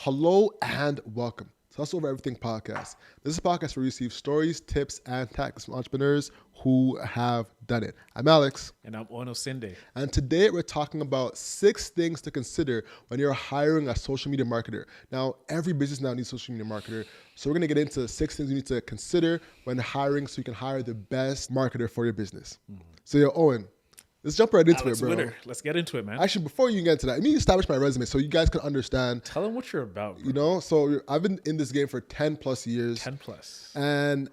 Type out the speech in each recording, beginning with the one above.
Hello and welcome to Hustle Over Everything podcast. This is a podcast where we receive stories, tips, and tactics from entrepreneurs who have done it. I'm Alex. And I'm Onosinde. And today we're talking about 6 things to consider when you're hiring a social media marketer. Now, every business now needs a social media marketer. So we're going to get into 6 things you need to consider when hiring so you can hire the best marketer for your business. So, Owen, let's jump right into it, bro. Winner. Let's get into it, man. Actually, before you get into that, let me establish my resume so you guys can understand. Tell them what you're about, bro. You know, so I've been in this game for 10 plus years. 10 plus. And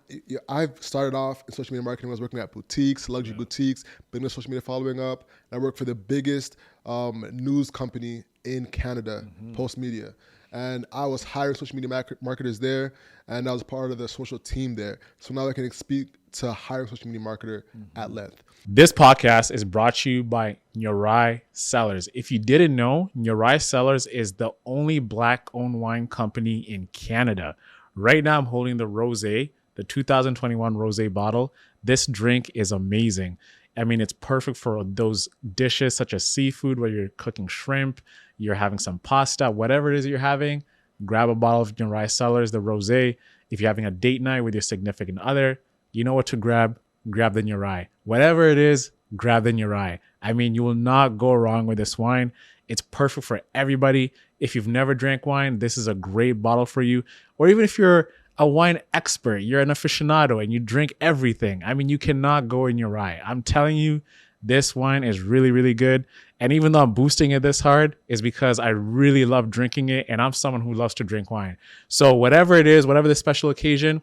I've started off in social media marketing. I was working at boutiques, luxury boutiques, building a social media following up. And I worked for the biggest news company in Canada, Post Media. And I was hiring social media marketers there, and I was part of the social team there. So now I can speak to hiring social media marketer at length. This podcast is brought to you by Nyorai Cellars. If you didn't know, Nyorai Cellars is the only Black-owned wine company in Canada. Right now, I'm holding the Rosé, the 2021 Rosé bottle. This drink is amazing. I mean, it's perfect for those dishes such as seafood, where you're cooking shrimp, you're having some pasta, whatever it is you're having. Grab a bottle of Nyorai Cellars, the Rosé. If you're having a date night with your significant other, you know what to grab. Grab the Nyorai. Whatever it is, grab the Nyorai. I mean, you will not go wrong with this wine. It's perfect for everybody. If you've never drank wine, this is a great bottle for you. Or even if you're a wine expert, you're an aficionado and you drink everything. I mean, you cannot go in Nyorai. I'm telling you, this wine is really, really good. And even though I'm boosting it this hard, is because I really love drinking it. And I'm someone who loves to drink wine. So whatever it is, whatever the special occasion,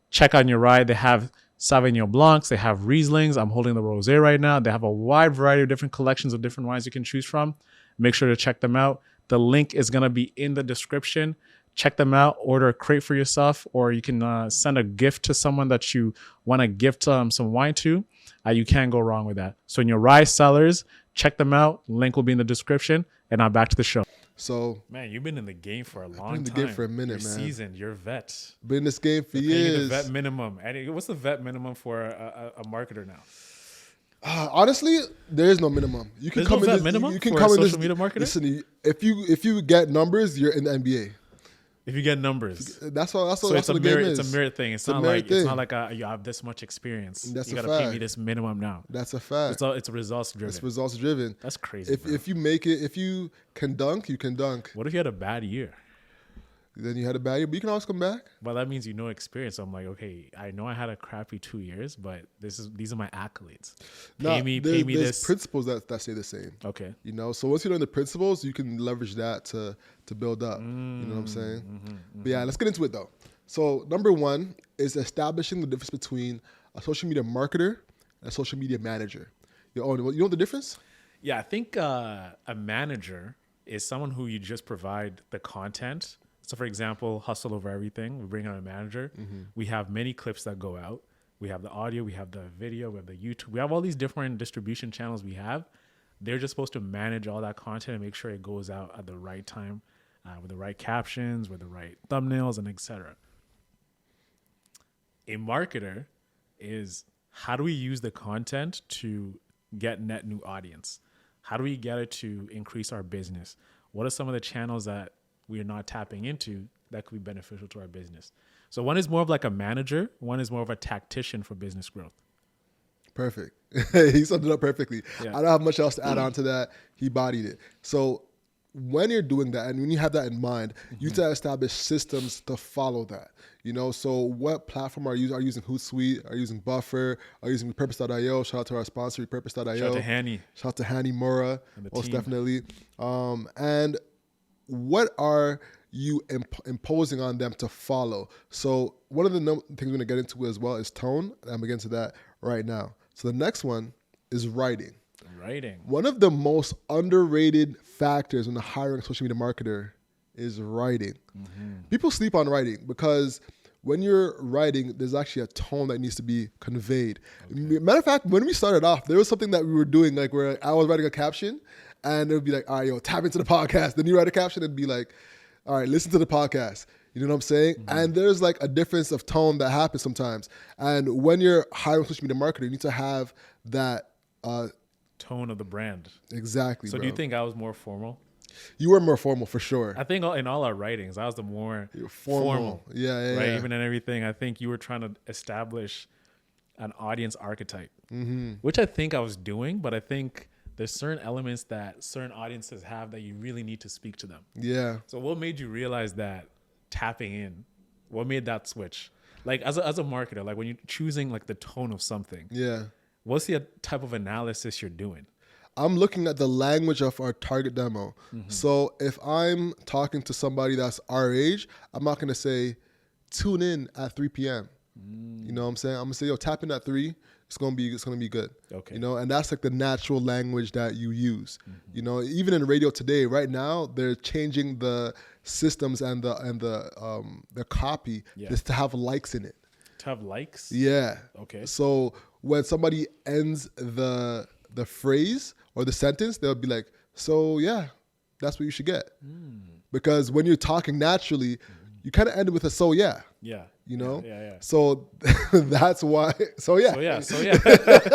check out Nyorai. They have Sauvignon Blancs, they have Rieslings. I'm holding the Rosé right now. They have a wide variety of different collections of different wines you can choose from. Make sure to check them out. The link is going to be in the description. Check them out. Order a crate for yourself, or you can send a gift to someone that you want to gift some wine to. You can't go wrong with that. So Nyorai Cellars, check them out. Link will be in the description. And now back to the show. So, man, you've been in the game for a long time. Been in the game for a minute, you're man. Seasoned. You're a vet. Been in this game for They're years. the vet minimum. And what's the vet minimum for a marketer now? Honestly, there is no minimum. You can There's come no in vet this, minimum you can for come a in this. social media marketer? Listen, if you get numbers, you're in the NBA. If you get numbers, that's what so that's it's what the game is. It's a merit thing. It's not like you have this much experience. That's you a got to pay fact. me this minimum now. That's a fact. It's results driven. It's results driven. That's crazy. If you make it, if you can dunk, you can dunk. What if you had a bad year? Then you had a bad year, but you can always come back. Well, that means experience. So I'm like, okay, I know I had a crappy 2 years, but these are my accolades. Pay me there's this. Principles that stay the same. Okay. You know, so once you learn the principles, you can leverage that to build up. You know what I'm saying? But yeah, let's get into it though. So number 1 is establishing the difference between a social media marketer and a social media manager. You know the difference? Yeah, I think a manager is someone who you just provide the content. So, for example, Hustle Over Everything, we bring on a manager. We have many clips that go out. We have the audio, we have the video, we have the YouTube. We have all these different distribution channels we have. They're just supposed to manage all that content and make sure it goes out at the right time, with the right captions, with the right thumbnails, and etc. A marketer is, how do we use the content to get net new audience? How do we get it to increase our business? What are some of the channels that we are not tapping into that could be beneficial to our business? So one is more of like a manager. One is more of a tactician for business growth. Perfect. He summed it up perfectly. Yeah. I don't have much else to add on to that. He bodied it. So when you're doing that and when you have that in mind, you need to establish systems to follow that. You know, so what platform are you using? Are you using Hootsuite? Are you using Buffer? Are you using Repurpose.io? Shout out to our sponsor, Repurpose.io. Shout out to Hanny. Shout out to Hanny Mora. Most team. definitely. And what are you imposing on them to follow? So one of the things we're going to get into as well is tone. I'm going to get into that right now. So the next one is writing. One of the most underrated factors when hiring a social media marketer is writing. People sleep on writing because when you're writing, there's actually a tone that needs to be conveyed. Okay. Matter of fact, when we started off, there was something that we were doing, like where I was writing a caption and it would be like, all right, yo, tap into the podcast. Then you write a caption and be like, all right, listen to the podcast. You know what I'm saying? And there's like a difference of tone that happens sometimes. And when you're hiring a social media marketer, you need to have that tone of the brand. Exactly. So bro. do you think I was more formal? You were more formal for sure. I think in all our writings, I was the more You're formal. Yeah, Right. yeah. Even in everything, I think you were trying to establish an audience archetype, which I think I was doing, but I think there's certain elements that certain audiences have that you really need to speak to them. Yeah. So what made you realize that tapping in? What made that switch? Like as a marketer, like when you're choosing like the tone of something, Yeah. what's the type of analysis you're doing? I'm looking at the language of our target demo. So if I'm talking to somebody that's our age, I'm not going to say tune in at 3 p.m. You know what I'm saying? I'm going to say, yo, tap in at 3. It's going to be good. Okay. You know, and that's like the natural language that you use. You know, even in radio today, right now, they're changing the systems and the copy just to have likes in it. To have likes? Yeah. Okay. So when somebody ends the phrase or the sentence, they'll be like, so yeah, that's what you should get. Because when you're talking naturally, you kind of end it with a so yeah. Yeah. You know? Yeah. So that's why. So yeah. So yeah.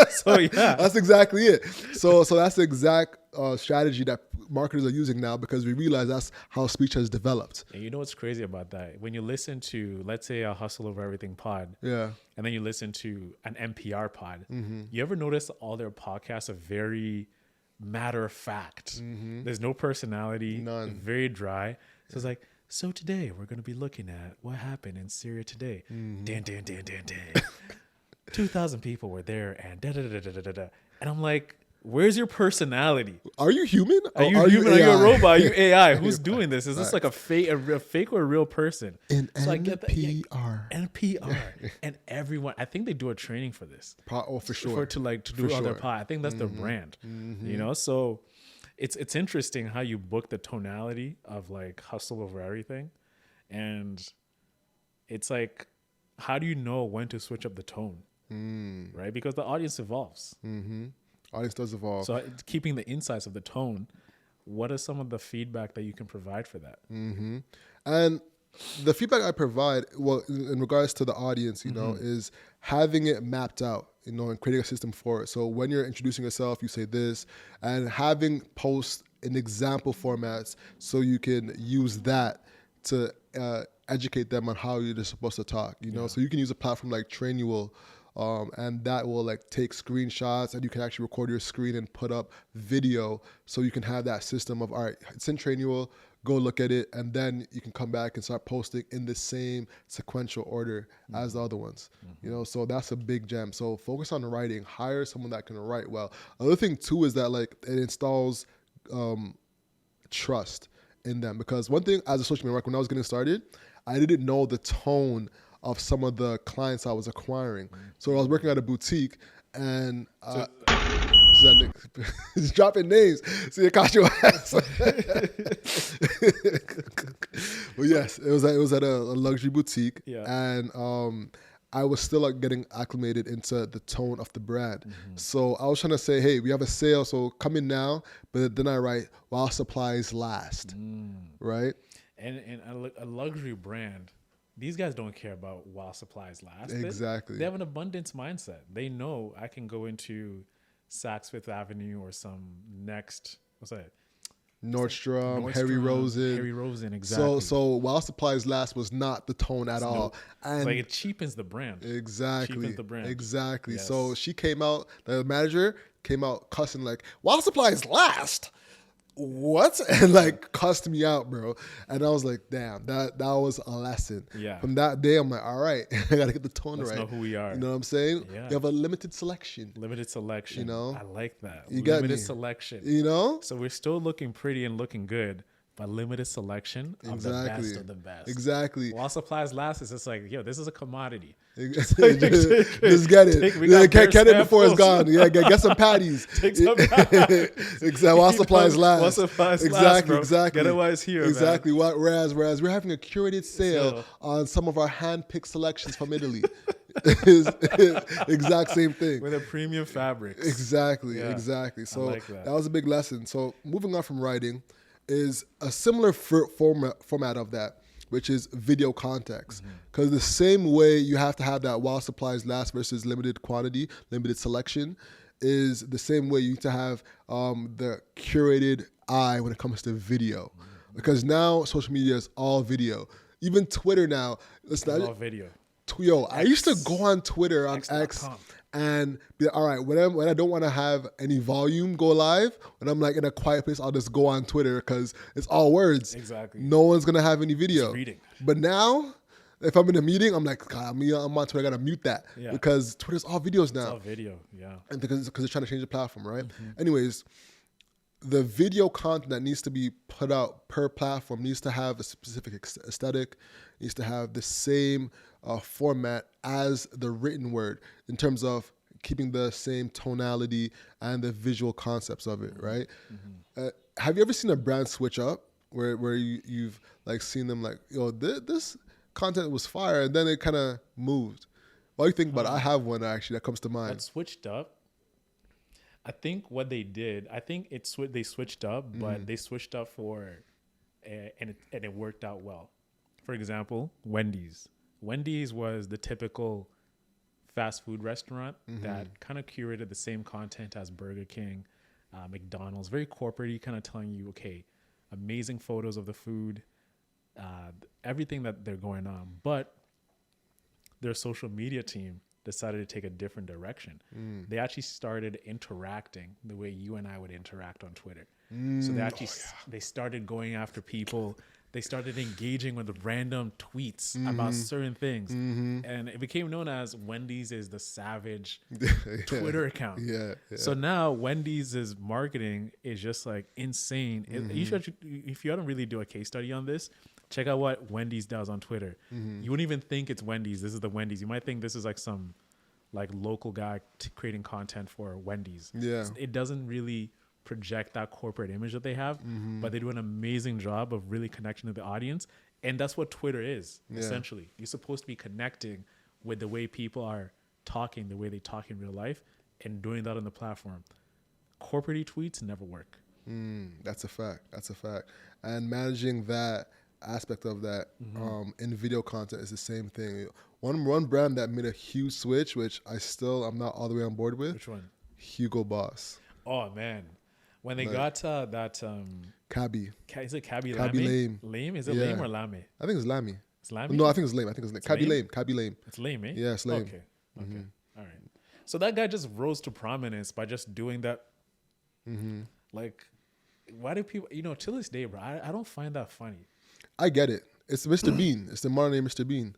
So yeah. That's exactly it. So that's the exact strategy that marketers are using now, because we realize that's how speech has developed. And you know what's crazy about that? When you listen to, let's say, a Hustle Over Everything pod, Yeah. and then you listen to an NPR pod, you ever notice all their podcasts are very matter of fact? There's no personality. None. Very dry. So it's like, so today we're going to be looking at what happened in Syria today. Dan. 2,000 people were there and da-da-da-da-da-da. And I'm like, where's your personality? Are you human? Are you human? Are you a robot? Are you AI? Who's doing this? Is this like a fake or a real person? In So I get that. NPR. NPR. And everyone, I think they do a training for this. Oh, for sure. To do For on their sure. pod. I think that's their brand. You know, so it's interesting how you book the tonality of like Hustle Over Everything. And it's like, how do you know when to switch up the tone? Right? Because the audience evolves. Audience does evolve. So keeping the insights of the tone, what are some of the feedback that you can provide for that? And the feedback I provide, well, in regards to the audience, you know, is having it mapped out, you know, and creating a system for it. So when you're introducing yourself, you say this, and having posts in example formats so you can use that to educate them on how you're supposed to talk, you know. So you can use a platform like Trainual, and that will like take screenshots, and you can actually record your screen and put up video, so you can have that system of, all right, it's in Trainual, go look at it, and then you can come back and start posting in the same sequential order as the other ones. You know, so that's a big gem. So focus on writing, hire someone that can write well. Another thing too is that like it installs trust in them, because one thing as a social media marketer, when I was getting started, I didn't know the tone of some of the clients I was acquiring. So I was working at a boutique, and he's dropping names. See, it caught your ass. But yes, it was at a luxury boutique, and I was still like getting acclimated into the tone of the brand. So I was trying to say, hey, we have a sale, so come in now. But then I write, while supplies last, right? And a luxury brand, these guys don't care about while supplies last. Exactly. They have an abundance mindset. They know I can go into Saks Fifth Avenue or some next, what's that? Nordstrom, Harry Rosen. Exactly. So while supplies last was not the tone at all. And it's like it cheapens the brand. Exactly. Cheapens the brand. Exactly. Yes. So she came out, the manager came out cussing like, while supplies last? What? And like cussed me out, bro. And I was like, damn, that was a lesson. Yeah. From that day, I'm like, all right, I gotta get the tone right. Let's know who we are. You know what I'm saying? Yeah. You have a limited selection. Limited selection. You know? I like that. You got Limited me. selection. You know? So we're still looking pretty and looking good, but limited selection of the best of the best. Exactly. While supplies last, it's just like, yo, this is a commodity. just get it. Get it before it's gone. Yeah, get some patties. Take some patties. Exactly. While supplies last. While supplies exactly, last, bro. Exactly. Get it while it's here, exactly. man. Whereas we're having a curated sale on some of our hand-picked selections from Italy. Exact same thing. With a premium fabrics. Exactly. Yeah. Exactly. So like that. was a big lesson. So moving on from writing is a similar format of that, which is video context. Because the same way you have to have that while supplies last versus limited quantity, limited selection, is the same way you need to have the curated eye when it comes to video. Because now social media is all video. Even Twitter now, It's all video. I used to go on Twitter on X X.com. and be like, all right, when I don't want to have any volume go live, when I'm like in a quiet place, I'll just go on Twitter because it's all words. Exactly. No one's gonna have any video. Just reading. But now, if I'm in a meeting, I'm like, God, I'm on Twitter, I gotta mute that because Twitter's all videos now. It's all video, yeah. And because they're trying to change the platform, right? Anyways, the video content that needs to be put out per platform needs to have a specific aesthetic, needs to have the same format as the written word in terms of keeping the same tonality and the visual concepts of it, right? Have you ever seen a brand switch up where you've like seen them like, yo, this content was fire, and then it kind of moved? What do you think about it? I have one actually that comes to mind. That switched up. I think what they did, they switched up, but they switched up and it worked out well. For example, Wendy's. Wendy's was the typical fast food restaurant that kind of curated the same content as Burger King, McDonald's, very corporate-y, kind of telling you, okay, amazing photos of the food, everything that they're going on. But their social media team decided to take a different direction. They actually started interacting the way you and I would interact on Twitter. So they started going after people. They started engaging with random tweets about certain things. And it became known as Wendy's is the savage Twitter account. So now Wendy's' marketing is just like insane. You should, if you don't really do a case study on this, check out what Wendy's does on Twitter. You wouldn't even think it's Wendy's. This is the Wendy's. You might think this is like some like local guy creating content for Wendy's. It doesn't really project that corporate image that they have, but they do an amazing job of really connecting to the audience. And that's what Twitter is, essentially. You're supposed to be connecting with the way people are talking, the way they talk in real life, and doing that on the platform. Corporate tweets never work. That's a fact. And managing that aspect of that in video content is the same thing. One brand that made a huge switch, which I'm not all the way on board with. Which one? Hugo Boss. Oh man, when they got that Cabby. Is it Cabby Lame? Lame? Is it lame or lame? I think it's Lammy. It's lame. No, I think it's lame. Cabby lame? Lame. It's lame, eh? Yeah, it's lame. Okay. All right. So that guy just rose to prominence by just doing that. Like, why do people? Till this day, bro, I don't find that funny. I get it. It's Mr. Bean. It's the modern day Mr. Bean.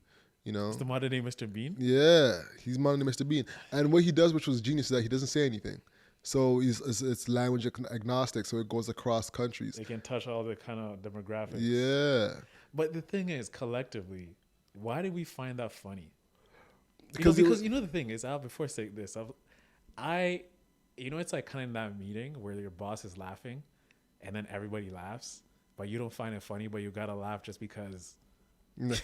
It's the modern day Mr. Bean. Yeah, he's modern day Mr. Bean. And what he does, which was genius, is that he doesn't say anything. So it's language agnostic, so it goes across countries. It can touch all the kind of demographics. Yeah. But the thing is, collectively, why do we find that funny? Because the thing is, before I say this, it's like kind of that meeting where your boss is laughing, and then everybody laughs, but you don't find it funny, but you gotta laugh just because. Because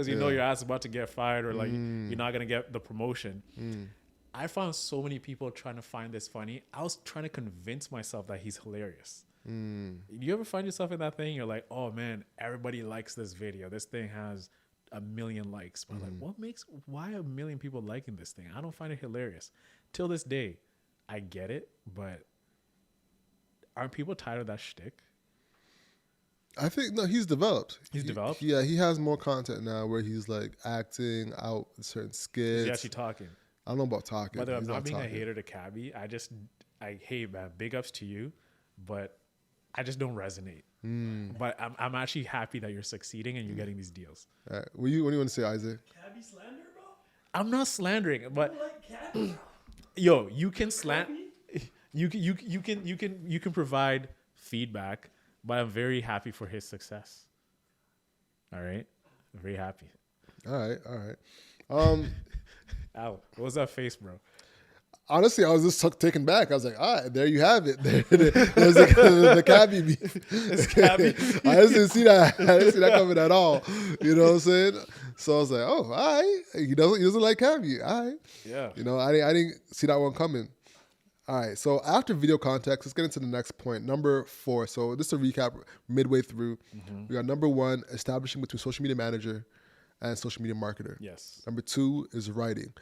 your ass is about to get fired, or like you're not gonna get the promotion. I found so many people trying to find this funny. I was trying to convince myself that he's hilarious. Do you ever find yourself in that thing? You're like, oh man, everybody likes this video. This thing has 1 million likes. But why 1 million people liking this thing? I don't find it hilarious. Till this day, I get it, but aren't people tired of that shtick? I think, no, he's developed. He's developed? Yeah, he has more content now where he's like acting out certain skits. He's actually talking. I don't know about talking. Whether I'm not being a hater to Cabby, hey man, big ups to you, but I just don't resonate. But I'm actually happy that you're succeeding and you're getting these deals. All right. What do you want to say, Isaac? Cabby slander, bro? I'm not slandering, but You like Cabby, bro? yo, you can you can provide feedback, but I'm very happy for his success. All right, I'm very happy. All right. Ow, what was that face, bro? Honestly, I was just taken back. I was like, all right, there you have it. There's the Cabby beef. It's Cabby. I didn't see that. I didn't see that coming at all. You know what I'm saying? So I was like, oh, all right. He doesn't like Cabby. All right. Yeah. I didn't see that one coming. All right. So after video context, let's get into the next point. Number 4. So just to recap midway through, we got number 1, establishing between social media manager and social media marketer. Yes. Number 2 is writing,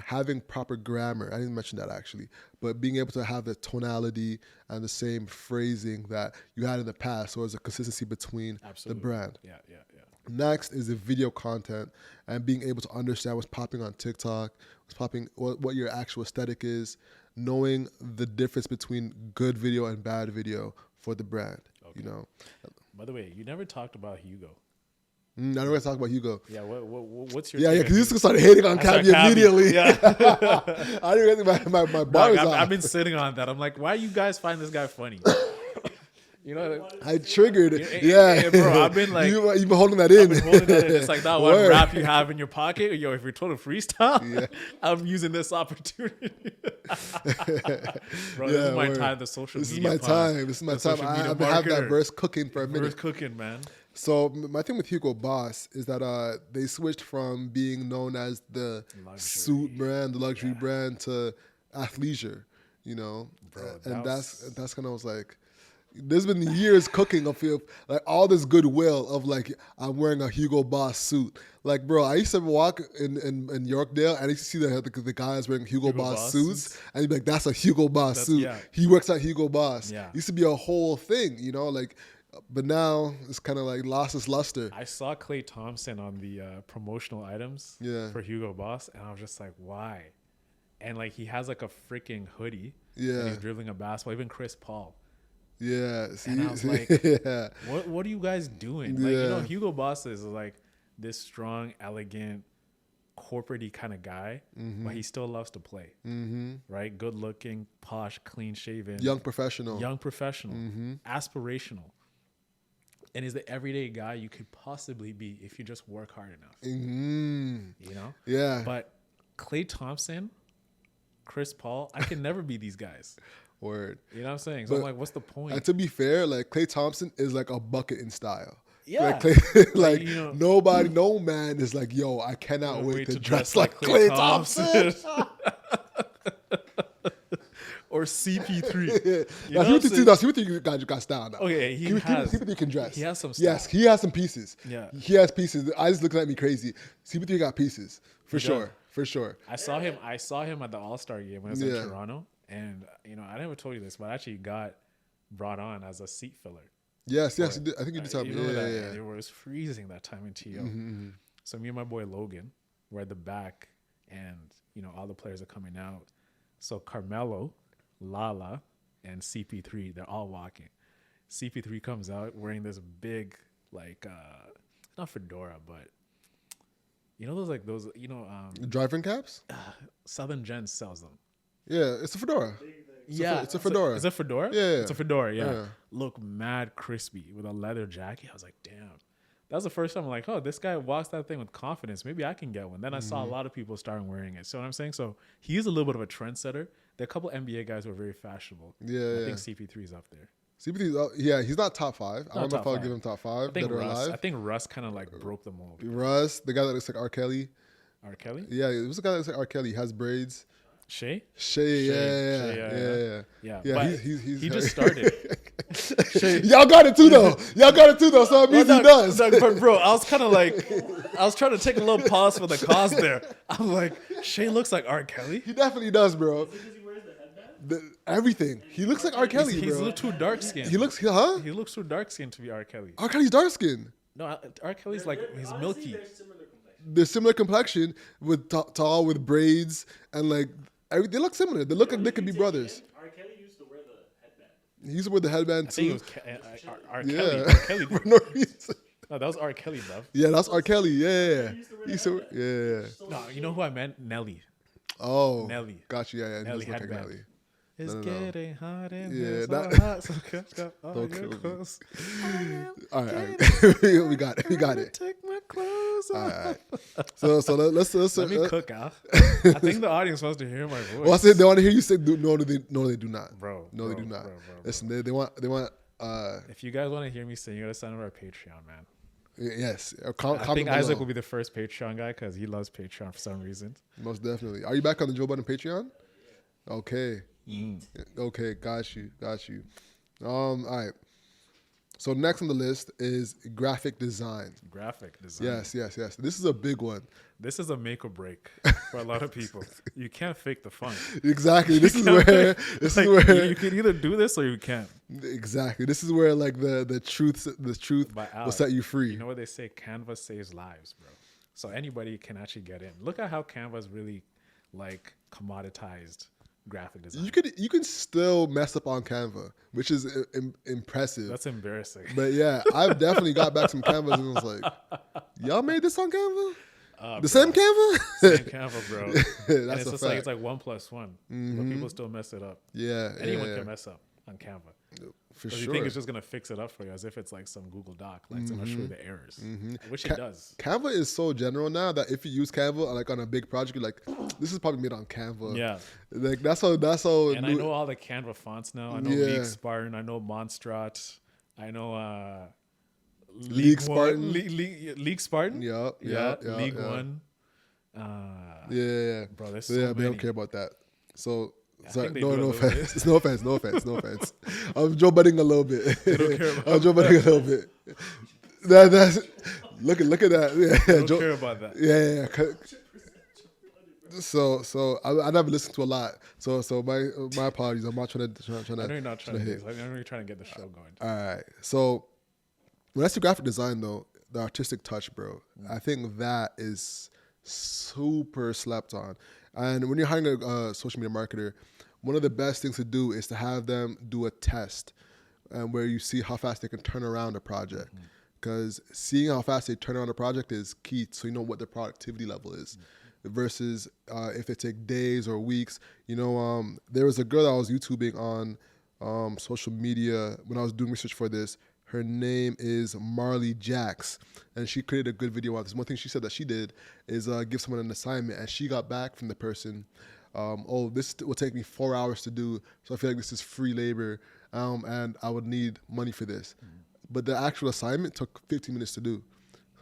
having proper grammar. I didn't mention that actually, but being able to have the tonality and the same phrasing that you had in the past, so there's a consistency between the brand. Yeah. Next is the video content and being able to understand what's popping on TikTok, what's popping, what your actual aesthetic is, knowing the difference between good video and bad video for the brand. Okay. By the way, you never talked about Hugo. I don't want to talk about Hugo. Yeah, what's your because you started hating on Cabby immediately. Yeah. I didn't really my bar was off. I've been sitting on that. I'm like, why you guys find this guy funny? I triggered it. Yeah, bro. I've been like, you've been holding that in. It's like that one rap you have in your pocket. Yo, if you're told to freestyle, I'm using this opportunity. Bro, this is my time. The social media. This is my time. I've had that verse cooking for a minute. Verse cooking, man. So my thing with Hugo Boss is that they switched from being known as the suit brand, the luxury brand, to athleisure. Bro, and that's kind of was like. There's been years cooking of like all this goodwill of like I'm wearing a Hugo Boss suit. Like, bro, I used to walk in Yorkdale and I used to see the guys wearing Hugo Boss suits, and you'd be like, that's a Hugo Boss suit. Yeah. He works at Hugo Boss. Yeah. It used to be a whole thing, like. But now it's kind of like lost its luster. I saw Klay Thompson on the promotional items for Hugo Boss, and I was just like, why? And like he has like a freaking hoodie. Yeah. And he's dribbling a basketball. Even Chris Paul. Yeah, and I was like, what are you guys doing? Like, Hugo Boss is like this strong, elegant, corporate-y kind of guy, but he still loves to play, right? Good looking, posh, clean shaven, young professional, aspirational, and is the everyday guy you could possibly be if you just work hard enough. Yeah. But Klay Thompson, Chris Paul, I can never be these guys. Word. You know what I'm saying? So I'm like, what's the point? And to be fair, like Klay Thompson is like a bucket in style. Yeah. Like no man is like, yo, I cannot wait to dress like Klay Thompson. Or CP3. CP3 got style now. Okay, CP3 can dress. He has some style. Yes, he has some pieces. Yeah. He has pieces. The eyes looking at me crazy. CP3 got pieces. For sure. I saw him at the All-Star game when I was in Toronto. And, I never told you this, but I actually got brought on as a seat filler. Yes. I think you did tell me. It was freezing that time in TO. So me and my boy Logan were at the back, and, all the players are coming out. So Carmelo, Lala, and CP3, they're all walking. CP3 comes out wearing this big, like, not fedora, but, those, driving caps? Southern Gents sells them. Yeah, it's a fedora. It's a fedora. Is it fedora? Yeah. It's a fedora, yeah. Look mad crispy with a leather jacket. I was like, damn. That was the first time I'm like, oh, this guy walks that thing with confidence. Maybe I can get one. Then I saw a lot of people starting wearing it. So what I'm saying? So he is a little bit of a trendsetter. There are a couple NBA guys who are very fashionable. Yeah. I think CP3 is up there. CP3, he's not top 5. I don't know if I'll give him top 5. I think Russ kind of like broke the mold. Russ, the guy that looks like R. Kelly. R. Kelly? Yeah, it was a guy that looks like R. Kelly. He has braids. Shay, yeah. But he just started. Y'all got it too though. So it means he does. But bro, I was kind of like, I was trying to take a little pause for the cause there. I'm like, Shay looks like R. Kelly. He definitely does, bro. Because he wears the headband? Everything. He looks like R. Kelly, He's bro. a little too dark skinned. He looks too dark skinned to be R. Kelly. R. Kelly's dark skinned. No, R. Kelly's like, he's milky. They're similar complexion with tall with braids and like. They look similar. They look like they could be brothers. R. Kelly used to wear the headband. He used to wear the headband too. R. Kelly. For no reason. No, that was R. Kelly, bro. Yeah, that's R. Kelly. Yeah. No, you know who I meant? Nelly. Oh. Nelly. Got you. Yeah. Nelly headband. Like Nelly. It's getting hot in here. All right. We got it. Take my clothes off. All right. So let's let me cook, Al. I think the audience wants to hear my voice. Well, I said they want to hear you say no, they do not. Bro. They do not. Listen, they want if you guys want to hear me sing, you gotta sign up our Patreon, man. Yes. I think Isaac will be the first Patreon guy because he loves Patreon for some reason. Most definitely. Are you back on the Joe Budden Patreon? Okay. Okay, got you. All right. So next on the list is graphic design. Graphic design. Yes. This is a big one. This is a make or break for a lot of people. You can't fake the fun. Exactly. This is can't where fake- this like, is where you can either do this or you can't. exactly. This is where like the truth But will set you free. You know what they say? Canva saves lives, bro. So anybody can actually get in. Look at how Canva's really like commoditized graphic design. You can still mess up on Canva, which is impressive. That's embarrassing. But yeah, I've definitely got back some Canvas and was like, y'all made this on Canva? The Bro. same Canva? Same Canva, bro. And That's it's a just like fact. it's like 1+1, but people still mess it up. Yeah, Anyone yeah, can mess up on Canva. for Because you sure. think it's just gonna fix it up for you, as if it's like some Google Doc, like it's gonna show you the errors. Which it does. Canva is so general now that if you use Canva like on a big project, you're like, this is probably made on Canva. Yeah. Like that's how And I know all the Canva fonts now. I know Yeah. League Spartan. I know Monstrat. I know League Spartan. League Spartan. Yup, Yeah. yup, League yup. One. Yeah. Bro, there's So so yeah, they don't many. care about that. So sorry, think they no do a little offense. No offense. I'm Joe Budding a little bit. don't care about I'm Joe Budding a little bit. That's look at that. Yeah, I don't Joe, care about that. yeah. So I never listened to a lot. So my apologies. I'm not trying to. I know you're not trying to hit. hit. I know you're trying to get the show going. All right. So when that's the graphic design though, the artistic touch, bro, I think that is super slept on. And when you're hiring a social media marketer, one of the best things to do is to have them do a test and where you see how fast they can turn around a project. Because seeing how fast they turn around a project is key so you know what their productivity level is. Versus if it take days or weeks. You know, there was a girl that I was YouTubing on social media when I was doing research for this. Her name is Marley Jax, and she created a good video on this. One thing she said that she did is give someone an assignment, and she got back from the person, this will take me 4 hours to do, so I feel like this is free labor, and I would need money for this. But the actual assignment took 15 minutes to do.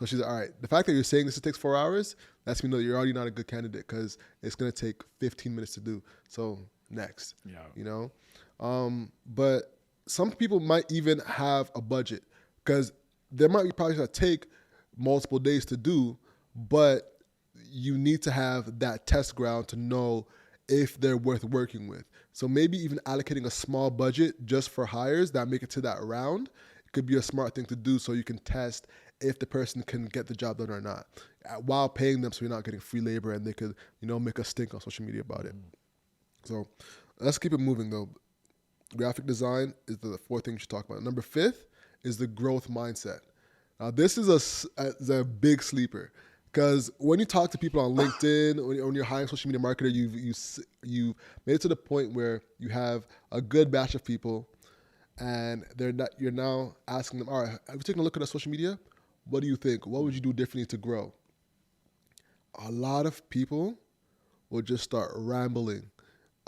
So she's like, all right, the fact that you're saying this takes 4 hours, lets me know that you're already not a good candidate because it's going to take 15 minutes to do. So next, you know? But some people might even have a budget because there might be projects that take multiple days to do, but you need to have that test ground to know if they're worth working with. So maybe even allocating a small budget just for hires that make it to that round could be a smart thing to do so you can test if the person can get the job done or not while paying them so you're not getting free labor and they could, make a stink on social media about it. So let's keep it moving though. Graphic design is the fourth thing you should talk about. Number 5 is the growth mindset. Now this is a big sleeper because when you talk to people on LinkedIn, when you're hiring a social media marketer, you've made it to the point where you have a good batch of people and you're now asking them, all right, have you taken a look at our social media? What do you think? What would you do differently to grow? A lot of people will just start rambling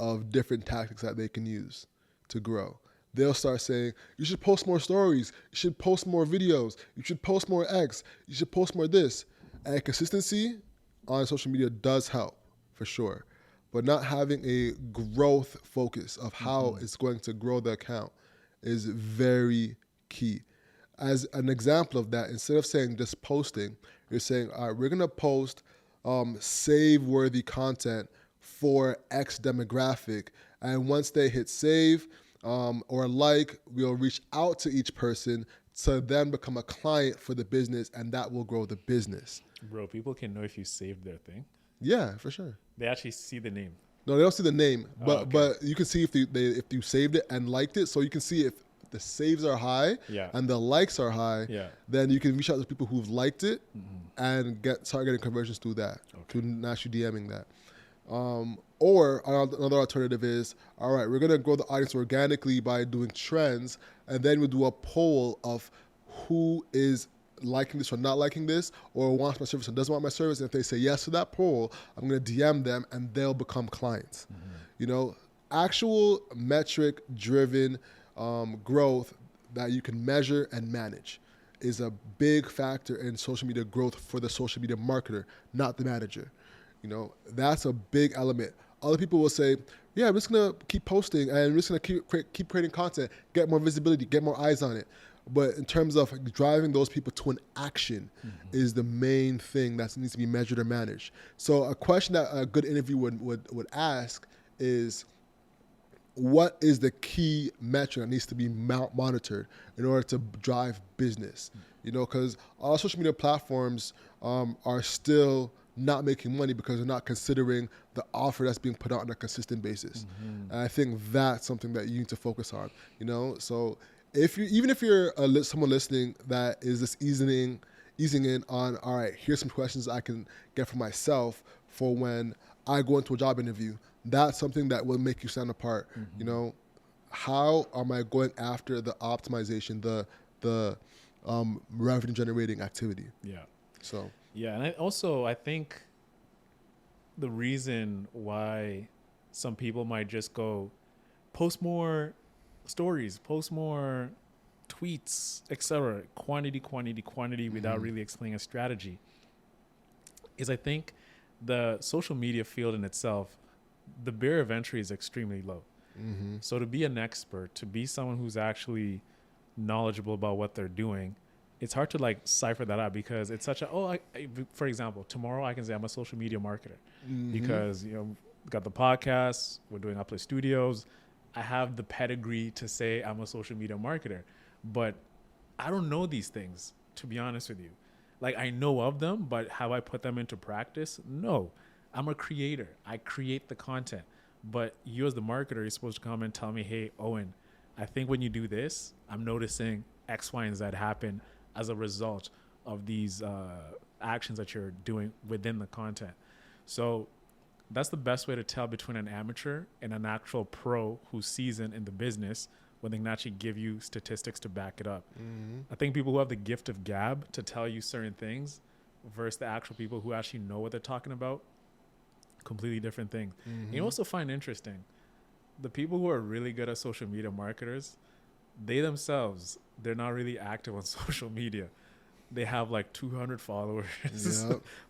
of different tactics that they can use to grow. They'll start saying, you should post more stories. You should post more videos. You should post more X. You should post more this. And consistency on social media does help, for sure. But not having a growth focus of how it's going to grow the account is very key. As an example of that, instead of saying just posting, you're saying, all right, we're going to post save-worthy content for X demographic. And once they hit save or like, we'll reach out to each person to then become a client for the business, and that will grow the business. Bro, people can know if you saved their thing. Yeah, for sure. They actually see the name. No, they don't see the name, but okay. but you can see if you saved it and liked it. So you can see if the saves are high and the likes are high. Then you can reach out to people who've liked it and start getting conversions through that, to naturally DMing that. Or another alternative is, all right, we're gonna grow the audience organically by doing trends, and then we'll do a poll of who is liking this or not liking this, or wants my service or doesn't want my service. And if they say yes to that poll, I'm going to DM them and they'll become clients. Actual metric driven growth that you can measure and manage is a big factor in social media growth for the social media marketer, not the manager. That's a big element. Other people will say, I'm just going to keep posting and I'm just going to keep creating content, get more visibility, get more eyes on it. But in terms of driving those people to an action is the main thing that needs to be measured or managed. So a question that a good interview would ask is, what is the key metric that needs to be monitored in order to drive business? Because all social media platforms are still not making money because they're not considering the offer that's being put out on a consistent basis. And I think that's something that you need to focus on. So even if you're someone listening that is just easing in on, all right, here's some questions I can get for myself for when I go into a job interview. That's something that will make you stand apart. How am I going after the optimization, the revenue generating activity? Yeah. So Yeah, and I think the reason why some people might just go post more stories, post more tweets, etc., quantity without really explaining a strategy, is I think the social media field in itself, the barrier of entry is extremely low. So to be an expert, to be someone who's actually knowledgeable about what they're doing, it's hard to like cipher that out because it's such a, for example, tomorrow I can say I'm a social media marketer because, got the podcast, we're doing Uplift Studios. I have the pedigree to say I'm a social media marketer, but I don't know these things, to be honest with you. Like, I know of them, but have I put them into practice? No. I'm a creator. I create the content. But you as the marketer, you're supposed to come and tell me, hey, Owen, I think when you do this, I'm noticing X, Y, and Z happen as a result of these actions that you're doing within the content. So that's the best way to tell between an amateur and an actual pro who's seasoned in the business, when they can actually give you statistics to back it up. I think people who have the gift of gab to tell you certain things versus the actual people who actually know what they're talking about, completely different thing. You also find interesting, the people who are really good at social media marketers, they themselves, they're not really active on social media. They have like 200 followers,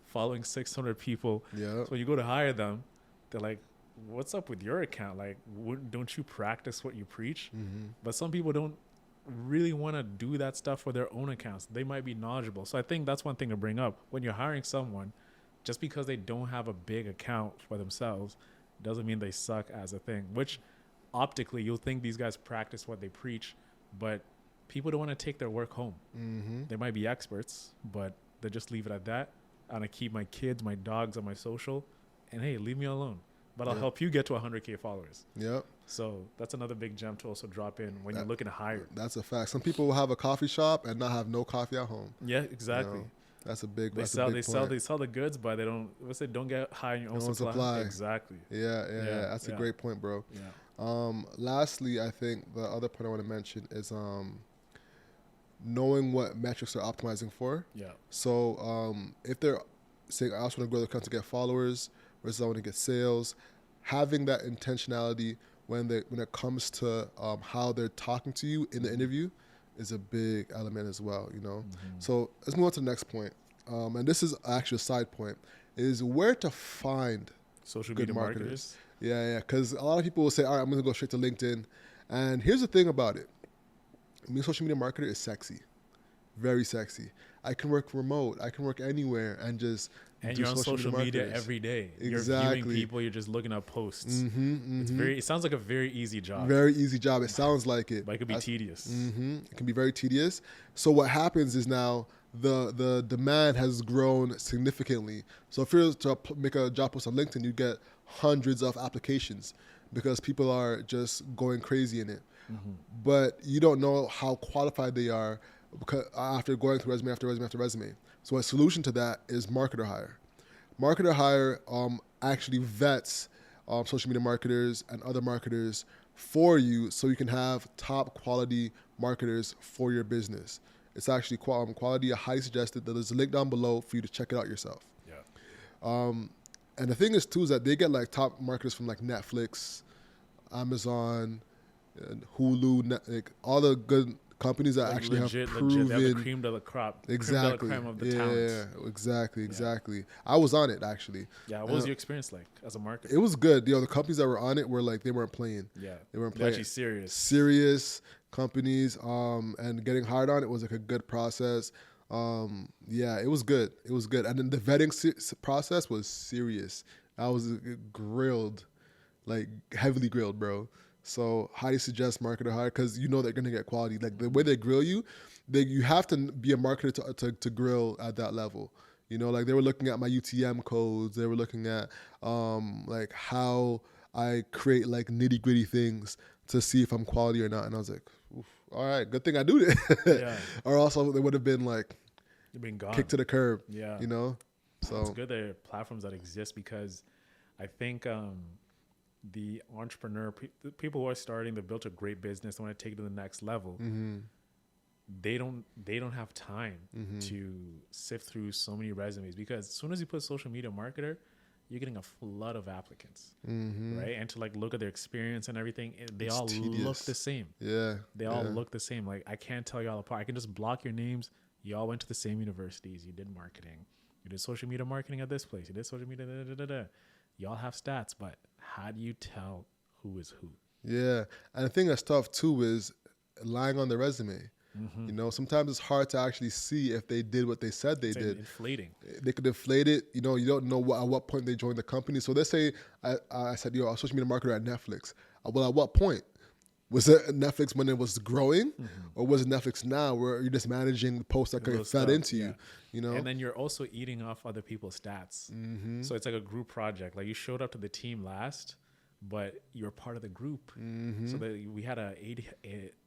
following 600 people. So when you go to hire them, they're like, what's up with your account? Like, don't you practice what you preach? But some people don't really want to do that stuff for their own accounts. They might be knowledgeable. So I think that's one thing to bring up. When you're hiring someone, just because they don't have a big account for themselves doesn't mean they suck as a thing, which optically you'll think these guys practice what they preach, but people don't want to take their work home. They might be experts, but they just leave it at that. I'm going to keep my kids, my dogs on my social, and hey, leave me alone. But I'll help you get to 100K followers. So that's another big gem to also drop in when you're looking to hire. That's a fact. Some people will have a coffee shop and not have no coffee at home. Yeah, exactly. That's a big. They sell the goods, but they don't. Let's say don't get high on your own supply. Exactly. Yeah. That's a great point, bro. Lastly, I think the other point I want to mention is knowing what metrics they're optimizing for. So if they're saying, I also want to grow the account to get followers versus I want to get sales, having that intentionality when it comes to how they're talking to you in the interview is a big element as well, So let's move on to the next point. And this is actually a side point, is where to find social good media marketers. Yeah. Because a lot of people will say, all right, I'm going to go straight to LinkedIn. And here's the thing about it. Being a social media marketer is sexy. Very sexy. I can work remote. I can work anywhere and just and you're on social media every day. You're viewing people. You're just looking at posts. It's it sounds like a very easy job. Very easy job. It sounds like it. But it could be tedious. It can be very tedious. So what happens is now the demand has grown significantly. So if you're to make a job post on LinkedIn, you get hundreds of applications because people are just going crazy in it. But you don't know how qualified they are because after going through resume after resume after resume. So a solution to that is Marketer Hire. Marketer Hire actually vets social media marketers and other marketers for you so you can have top quality marketers for your business. It's actually quality, highly suggested. There's a link down below for you to check it out yourself. And the thing is, too, is that they get like top marketers from like Netflix, Amazon, and Hulu, like all the good companies that Like actually legit, have legit. They have the proven cream de la crop, exactly. cream de la creme of the Yeah, talents. exactly. I was on it actually. Yeah, what was your experience like as a marketer? It was good. The companies that were on it were like they weren't playing. Yeah, They weren't they're playing. actually serious. Serious companies. And getting hired on it was like a good process. Yeah, it was good. It was good. And then the vetting process was serious. I was grilled, like heavily grilled, bro. So highly suggest marketer hire because you know they're gonna get quality. Like the way they grill you, you have to be a marketer to grill at that level. You know, like they were looking at my UTM codes. They were looking at like how I create like nitty gritty things to see if I'm quality or not. And I was like, oof, all right, good thing I do this. Yeah, Or also they would have been like you're being gone. kicked to the curb. Yeah, You know, so it's good there are platforms that exist because I think the entrepreneur, the people who are starting, they've built a great business, they want to take it to the next level. mm-hmm. They don't have time to sift through so many resumes because as soon as you put social media marketer, you're getting a flood of applicants, right? And to like look at their experience and everything, they It's all tedious. look the same. Yeah, They all look the same. Like I can't tell you all apart. I can just block your names. You all went to the same universities. You did marketing. You did social media marketing at this place. You did social media. Da, da, da, da. You all have stats, but how do you tell who is who? Yeah, and the thing that's tough too is lying on the resume. You know, sometimes it's hard to actually see if they did what they said they It's did. inflating. They could inflate it. You know, you don't know at what point they joined the company. So let's say I said, yo, I was social media marketer at Netflix. Well, at what point? Was it Netflix when it was growing, or was it Netflix now where you're just managing the posts that get Those fed stuff, into yeah. you? You know, And then you're also eating off other people's stats. So it's like a group project. Like you showed up to the team last, but you're part of the group. So that we had a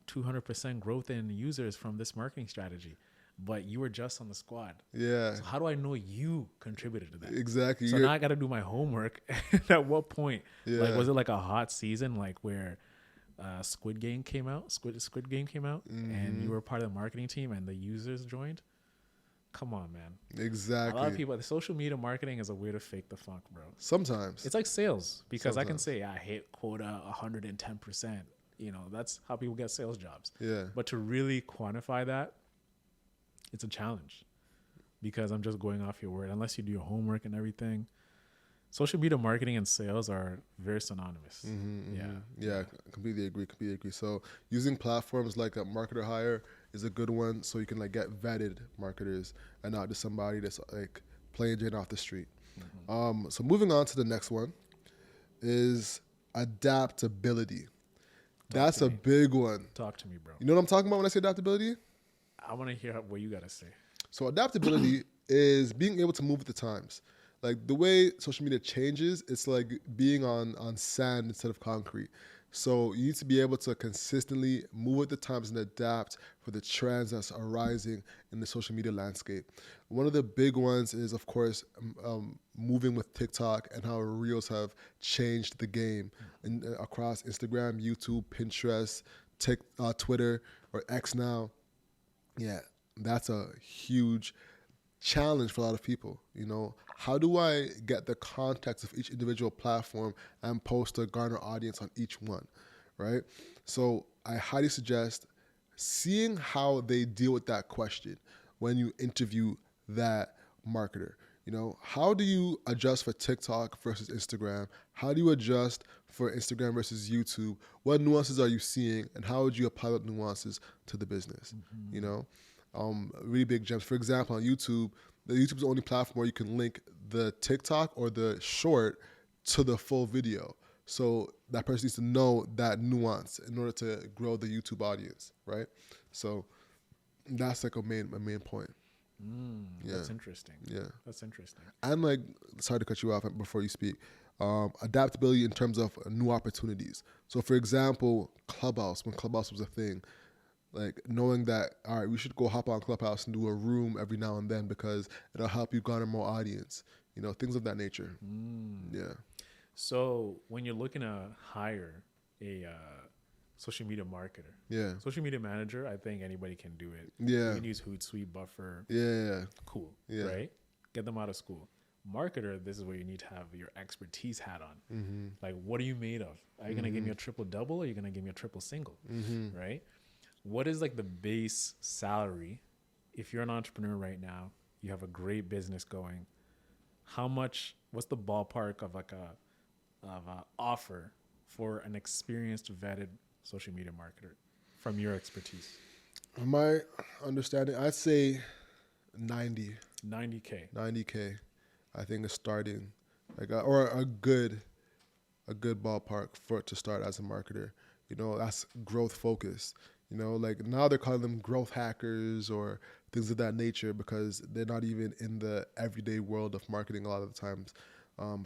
200% growth in users from this marketing strategy, but you were just on the squad. yeah, So how do I know you contributed to that? exactly. So now I got to do my homework. At what point? Like, Yeah. was it like a hot season, like where Squid Game came out? Squid Game came out, and you were part of the marketing team, and the users joined. Come on, man. Exactly. A lot of people, the social media marketing is a way to fake the funk, bro. Sometimes It's like sales because I can Sometimes. say I hit quota 110%. You know, that's how people get sales jobs. Yeah. But to really quantify that, it's a challenge because I'm just going off your word. Unless you do your homework and everything, social media marketing and sales are very synonymous. Yeah, completely agree. So using platforms like a marketer hire is a good one, so you can like get vetted marketers and not just somebody that's like playing Jane off the street. So moving on to the next one is adaptability. That's a big one. Talk to me, bro. You know what I'm talking about when I say adaptability? I want to hear what you got to say. So adaptability is being able to move with the times. Like the way social media changes, it's like being on sand instead of concrete. So you need to be able to consistently move with the times and adapt for the trends that's arising in the social media landscape. One of the big ones is, of course, moving with TikTok and how Reels have changed the game across Instagram, YouTube, Pinterest, Twitter, or X now. Yeah, that's a huge challenge for a lot of people. You know, how do I get the context of each individual platform and post to garner audience on each one, right? So I highly suggest seeing how they deal with that question when you interview that marketer. You know, how do you adjust for TikTok versus Instagram? How do you adjust for Instagram versus YouTube? What nuances are you seeing, and how would you apply those nuances to the business? You know, really big gems. For example, on YouTube, YouTube's the only platform where you can link the TikTok or the short to the full video. So that person needs to know that nuance in order to grow the YouTube audience, right? So that's like a main point. That's interesting. Yeah. That's interesting. And like, sorry to cut you off before you speak, adaptability in terms of new opportunities. So for example, Clubhouse, when Clubhouse was a thing, like knowing that, all right, we should go hop on Clubhouse and do a room every now and then because it'll help you garner more audience, you know, things of that nature. Yeah. So when you're looking to hire a social media marketer, social media manager, I think anybody can do it. Yeah. You can use Hootsuite, Buffer. Yeah. Cool. Yeah. Right? Get them out of school. Marketer, this is where you need to have your expertise hat on. Like, what are you made of? Are you going to give me a triple double or are you going to give me a triple single? Right? what is like the base salary if you're an entrepreneur right now, you have a great business going, what's the ballpark of like a offer for an experienced vetted social media marketer from your expertise? My understanding, I'd say 90K. 90K, I think is starting, like, or a good ballpark for it to start as a marketer. You know, that's growth focused. You know, like now they're calling them growth hackers or things of that nature because they're not even in the everyday world of marketing a lot of the times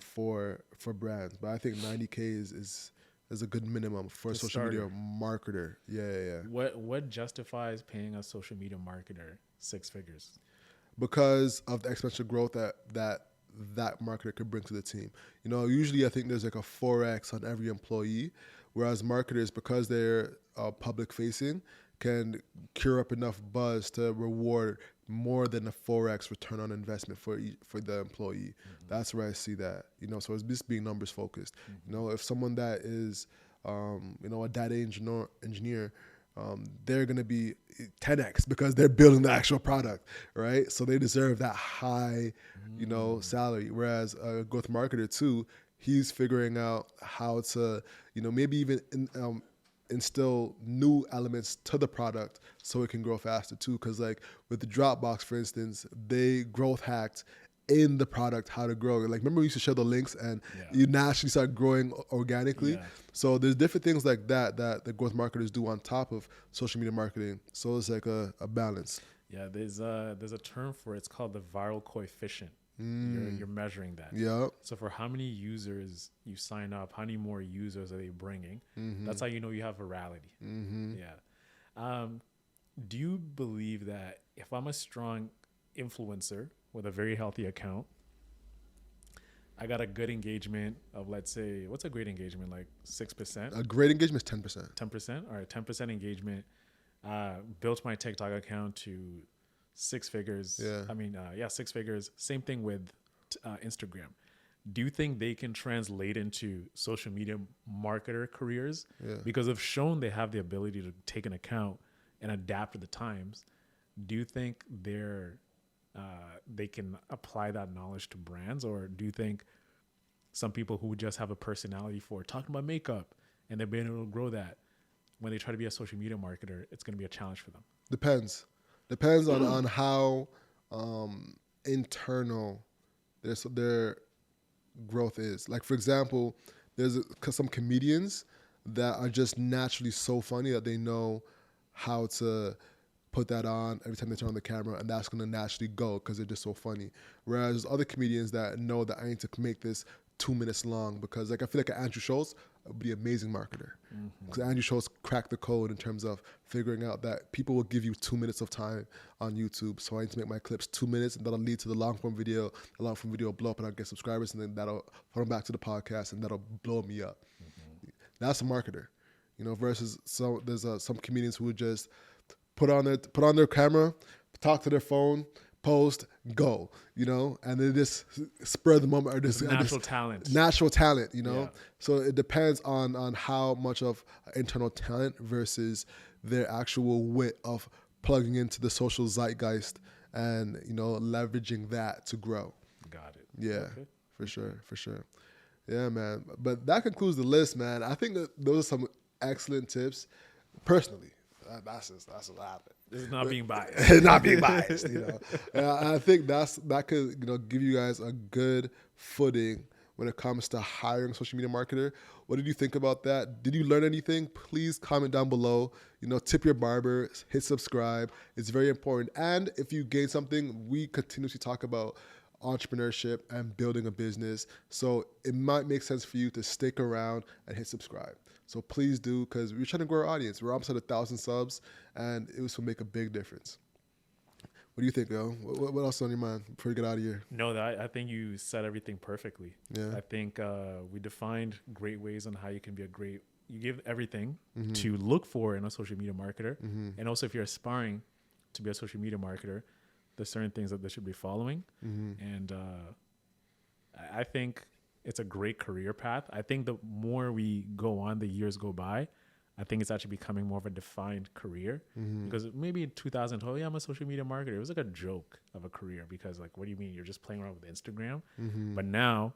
for brands. But I think 90K is a good minimum for a The social media starter. marketer. Yeah. What justifies paying a social media marketer 6 figures? Because of the exponential growth that marketer could bring to the team. You know, usually I think there's like a 4x on every employee, whereas marketers, because they're public facing, can cure up enough buzz to reward more than a 4x return on investment for the employee. That's where I see that. You know, so it's just being numbers focused. You know, if someone that is you know, a data engineer, they're going to be 10x because they're building the actual product, right? So they deserve that high, you know, salary. Whereas a growth marketer too, he's figuring out how to, you know, maybe even instill new elements to the product so it can grow faster too. Because like with the Dropbox, for instance, they growth hacked in the product how to grow. Like remember we used to share the links and you naturally start growing organically. Yeah. So there's different things like that the growth marketers do on top of social media marketing. So it's like a balance. Yeah, there's a term for it. It's called the viral coefficient. You're measuring that. Yeah. So for how many users you sign up, how many more users are they bringing? That's how you know you have virality. Yeah. Do you believe that if I'm a strong influencer with a very healthy account, I got a good engagement of, let's say, what's a great engagement? Like 6%? A great engagement is 10%. 10%? All right, 10% engagement. Built my TikTok account to 6 figures. Yeah. I mean, 6 figures. Same thing with Instagram. Do you think they can translate into social media marketer careers? Yeah. Because they've shown they have the ability to take an account and adapt to the times. Do you think they can apply that knowledge to brands, or do you think some people who just have a personality for talking about makeup and they've been able to grow that, when they try to be a social media marketer, it's going to be a challenge for them? Depends on how internal their growth is. Like for example, there's some comedians that are just naturally so funny that they know how to put that on every time they turn on the camera, and that's going to naturally go because they're just so funny. Whereas there's other comedians that know that I need to make this 2 minutes long because, like, I feel like Andrew Schultz would be an amazing marketer because Andrew Schultz cracked the code in terms of figuring out that people will give you 2 minutes of time on YouTube. So I need to make my clips 2 minutes, and that'll lead to the long form video. The long form video will blow up, and I'll get subscribers, and then that'll funnel back to the podcast, and that'll blow me up. That's a marketer, you know. Versus there's some comedians who would just put on their camera, talk to their phone, post, go, you know, and then just spur the moment or just Natural talent, you know. Yeah. So it depends on how much of internal talent versus their actual wit of plugging into the social zeitgeist and, you know, leveraging that to grow. Got it. Yeah, Okay. for sure. Yeah, man. But that concludes the list, man. I think that those are some excellent tips. Personally, that's what happened. This is not being biased. Not being biased, you know. And I think that could, you know, give you guys a good footing when it comes to hiring a social media marketer. What did you think about that? Did you learn anything? Please comment down below. You know, tip your barber, hit subscribe. It's very important. And if you gain something, we continuously talk about entrepreneurship and building a business. So it might make sense for you to stick around and hit subscribe. So please do, because we're trying to grow our audience. We're almost at 1,000 subs, and it was to make a big difference. What do you think, yo? What else is on your mind before we get out of here? No, I think you said everything perfectly. Yeah. I think we defined great ways on how you can be you give everything to look for in a social media marketer. And also if you're aspiring to be a social media marketer, there's certain things that they should be following. And I think it's a great career path. I think the more we go on, the years go by, I think it's actually becoming more of a defined career because maybe in 2012, yeah, I'm a social media marketer. It was like a joke of a career because like, what do you mean? You're just playing around with Instagram. But now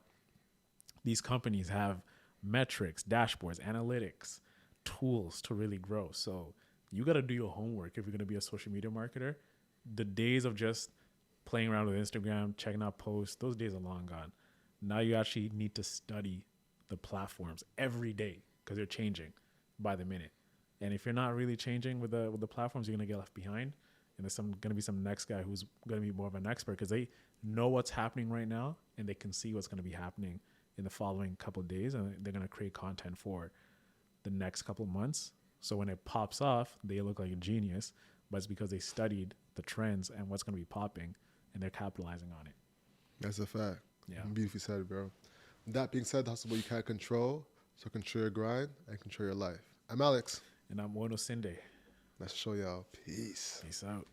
these companies have metrics, dashboards, analytics, tools to really grow. So you got to do your homework if you're going to be a social media marketer. The days of just playing around with Instagram, checking out posts, those days are long gone. Now you actually need to study the platforms every day because they're changing by the minute. And if you're not really changing with the platforms, you're going to get left behind. And there's going to be some next guy who's going to be more of an expert because they know what's happening right now and they can see what's going to be happening in the following couple of days, and they're going to create content for the next couple of months. So when it pops off, they look like a genius, but it's because they studied the trends and what's going to be popping, and they're capitalizing on it. That's a fact. Yeah. Beautifully said, bro. That being said, hustle what you can't control, so control your grind and control your life. I'm Alex. And I'm Wono Sinde. Let's show y'all. Peace. Peace out.